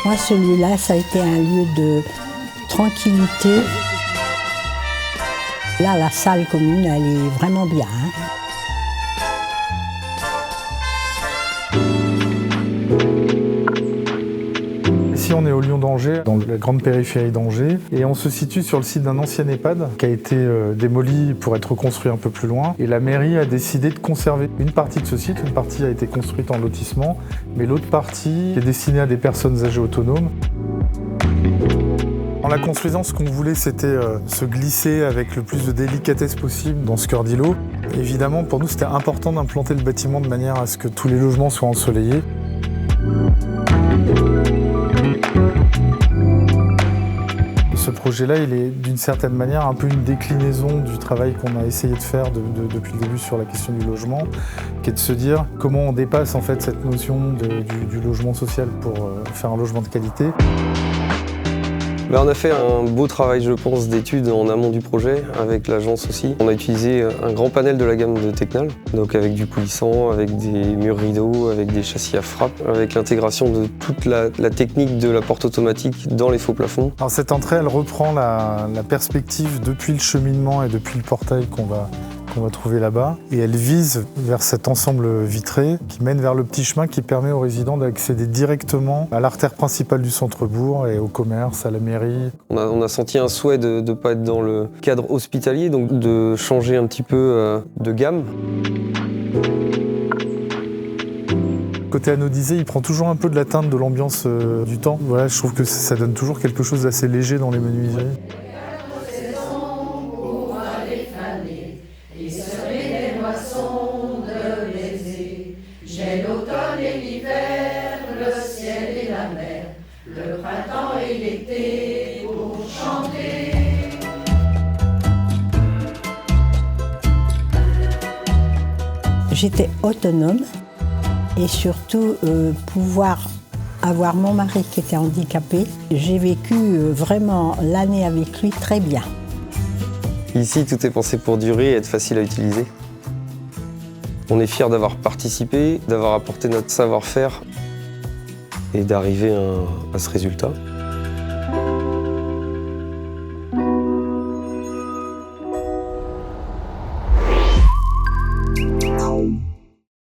Moi, celui-là, ça a été un lieu de tranquillité. Là, la salle commune, elle est vraiment bien. Ici, on est au Lion d'Angers, dans la grande périphérie d'Angers, et on se situe sur le site d'un ancien EHPAD qui a été démoli pour être reconstruit un peu plus loin. Et la mairie a décidé de conserver une partie de ce site. Une partie a été construite en lotissement, mais l'autre partie est destinée à des personnes âgées autonomes. En la construisant, ce qu'on voulait, c'était se glisser avec le plus de délicatesse possible dans ce cœur d'îlot. Évidemment, pour nous, c'était important d'implanter le bâtiment de manière à ce que tous les logements soient ensoleillés. Ce projet-là, il est d'une certaine manière un peu une déclinaison du travail qu'on a essayé de faire depuis le début sur la question du logement, qui est de se dire comment on dépasse en fait cette notion du logement social pour faire un logement de qualité. On a fait un beau travail, je pense, d'études en amont du projet, avec l'agence aussi. On a utilisé un grand panel de la gamme de Tecnal, donc avec du coulissant, avec des murs rideaux, avec des châssis à frappe, avec l'intégration de toute la technique de la porte automatique dans les faux plafonds. Alors cette entrée, elle reprend la perspective depuis le cheminement et depuis le portail qu'on va trouver là-bas. Et elle vise vers cet ensemble vitré qui mène vers le petit chemin qui permet aux résidents d'accéder directement à l'artère principale du centre-bourg et au commerce, à la mairie. On a senti un souhait de ne pas être dans le cadre hospitalier, donc de changer un petit peu de gamme. Côté anodisé, il prend toujours un peu de la teinte de l'ambiance du temps. Voilà, je trouve que ça donne toujours quelque chose d'assez léger dans les menuiseries. J'ai l'automne et l'hiver, le ciel et la mer, le printemps et l'été pour chanter. J'étais autonome et surtout pouvoir avoir mon mari qui était handicapé. J'ai vécu vraiment l'année avec lui très bien. Ici, tout est pensé pour durer et être facile à utiliser. On est fiers d'avoir participé, d'avoir apporté notre savoir-faire et d'arriver à ce résultat.